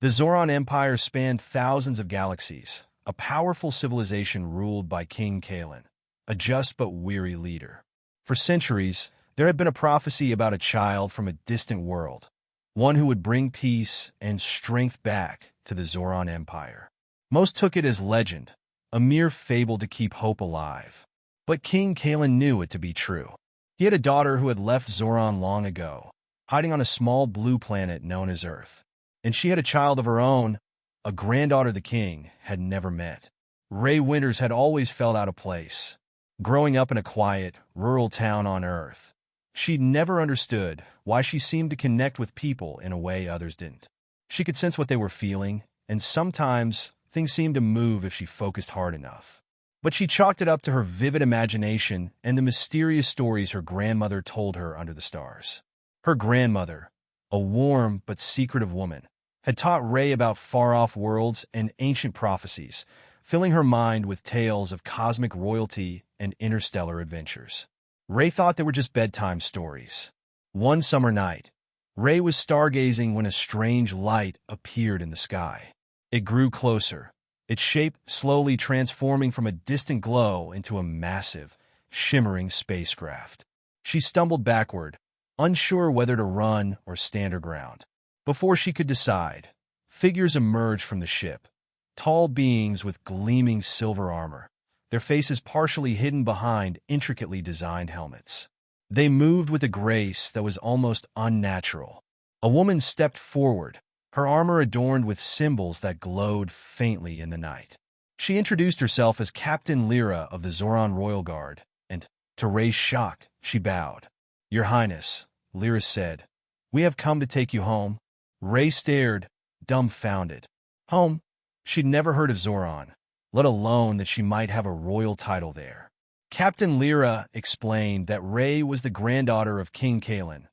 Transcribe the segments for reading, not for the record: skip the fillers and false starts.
The Zoran Empire spanned thousands of galaxies, a powerful civilization ruled by King Kalen, a just but weary leader. For centuries, there had been a prophecy about a child from a distant world, one who would bring peace and strength back to the Zoran Empire. Most took it as legend, a mere fable to keep hope alive. But King Kalen knew it to be true. He had a daughter who had left Zoran long ago, hiding on a small blue planet known as Earth. And she had a child of her own, a granddaughter the king had never met. Rae Winters had always felt out of place. Growing up in a quiet, rural town on Earth, she'd never understood why she seemed to connect with people in a way others didn't. She could sense what they were feeling, and sometimes things seemed to move if she focused hard enough. But she chalked it up to her vivid imagination and the mysterious stories her grandmother told her under the stars. Her grandmother, a warm but secretive woman, had taught Rae about far-off worlds and ancient prophecies, filling her mind with tales of cosmic royalty and interstellar adventures. Rae thought they were just bedtime stories. One summer night, Rae was stargazing when a strange light appeared in the sky. It grew closer, its shape slowly transforming from a distant glow into a massive, shimmering spacecraft. She stumbled backward, unsure whether to run or stand her ground. Before she could decide, figures emerged from the ship, tall beings with gleaming silver armor, their faces partially hidden behind intricately designed helmets. They moved with a grace that was almost unnatural. A woman stepped forward, her armor adorned with symbols that glowed faintly in the night. She introduced herself as Captain Lyra of the Zoran Royal Guard, and, to Rae's shock, she bowed. "Your Highness," Lyra said, "we have come to take you home." Rae stared, dumbfounded. Home? She'd never heard of Zoran, let alone that she might have a royal title there. Captain Lyra explained that Rae was the granddaughter of King Kalen,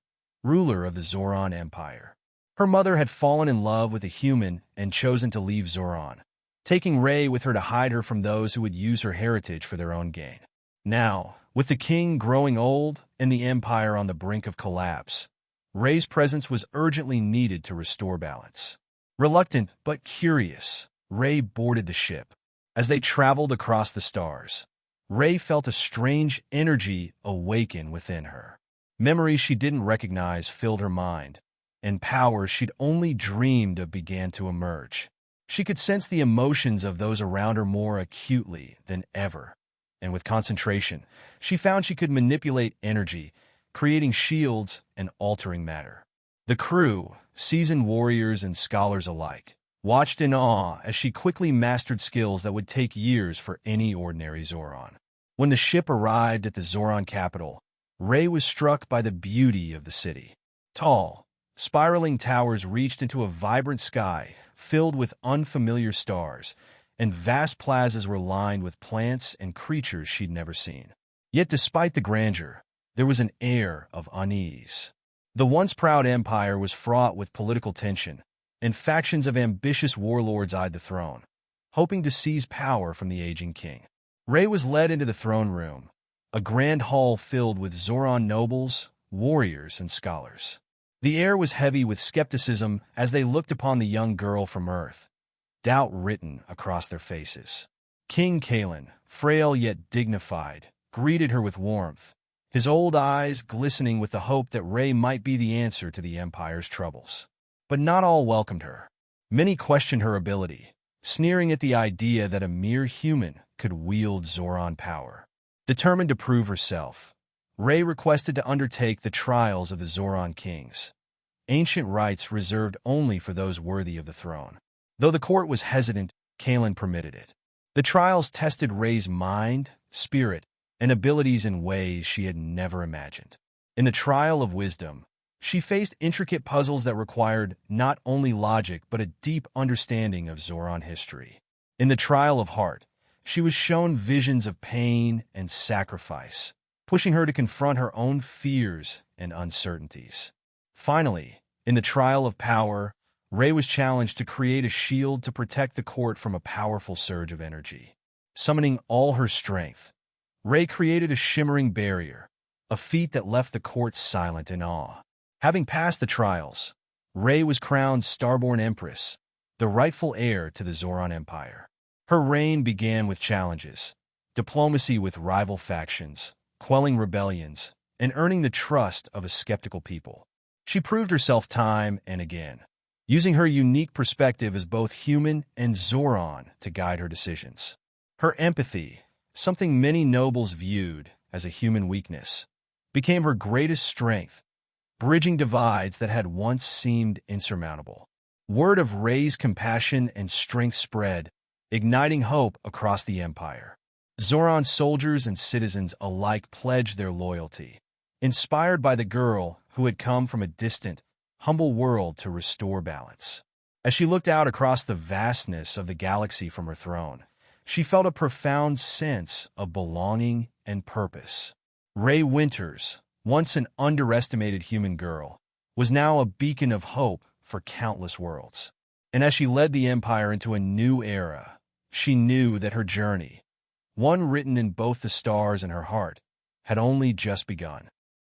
ruler of the Zoran Empire. Her mother had fallen in love with a human and chosen to leave Zoran, taking Rae with her to hide her from those who would use her heritage for their own gain. Now, with the king growing old and the empire on the brink of collapse, Rae's presence was urgently needed to restore balance. Reluctant but curious, Rae boarded the ship. As they traveled across the stars, Rae felt a strange energy awaken within her. Memories she didn't recognize filled her mind, and powers she'd only dreamed of began to emerge. She could sense the emotions of those around her more acutely than ever, and with concentration, she found she could manipulate energy, creating shields and altering matter. The crew, seasoned warriors and scholars alike, watched in awe as she quickly mastered skills that would take years for any ordinary Zoran. When the ship arrived at the Zoran capital, Rae was struck by the beauty of the city. Tall, spiraling towers reached into a vibrant sky filled with unfamiliar stars, and vast plazas were lined with plants and creatures she'd never seen. Yet despite the grandeur, there was an air of unease. The once proud empire was fraught with political tension, and factions of ambitious warlords eyed the throne, hoping to seize power from the aging king. Rae was led into the throne room, a grand hall filled with Zoran nobles, warriors, and scholars. The air was heavy with skepticism as they looked upon the young girl from Earth, doubt written across their faces. King Kalen, frail yet dignified, greeted her with warmth, his old eyes glistening with the hope that Rae might be the answer to the Empire's troubles. But not all welcomed her. Many questioned her ability, sneering at the idea that a mere human could wield Zoran power. Determined to prove herself, Rae requested to undertake the trials of the Zoran Kings, ancient rites reserved only for those worthy of the throne. Though the court was hesitant, Kalen permitted it. The trials tested Rae's mind, spirit, and abilities in ways she had never imagined. In the trial of wisdom, she faced intricate puzzles that required not only logic but a deep understanding of Zoran history. In the trial of heart, she was shown visions of pain and sacrifice, pushing her to confront her own fears and uncertainties. Finally, in the trial of power, Rae was challenged to create a shield to protect the court from a powerful surge of energy. Summoning all her strength, Rae created a shimmering barrier, a feat that left the court silent in awe. Having passed the trials, Rae was crowned Starborn Empress, the rightful heir to the Zoran Empire. Her reign began with challenges, diplomacy with rival factions, quelling rebellions, and earning the trust of a skeptical people. She proved herself time and again, using her unique perspective as both human and Zoran to guide her decisions. Her empathy, something many nobles viewed as a human weakness, became her greatest strength, bridging divides that had once seemed insurmountable. Word of Rae's compassion and strength spread, igniting hope across the empire. Zoran's soldiers and citizens alike pledged their loyalty, inspired by the girl who had come from a distant, humble world to restore balance. As she looked out across the vastness of the galaxy from her throne, she felt a profound sense of belonging and purpose. Rae Winters, once an underestimated human girl, was now a beacon of hope for countless worlds. And as she led the Empire into a new era, she knew that her journey, one written in both the stars and her heart, had only just begun.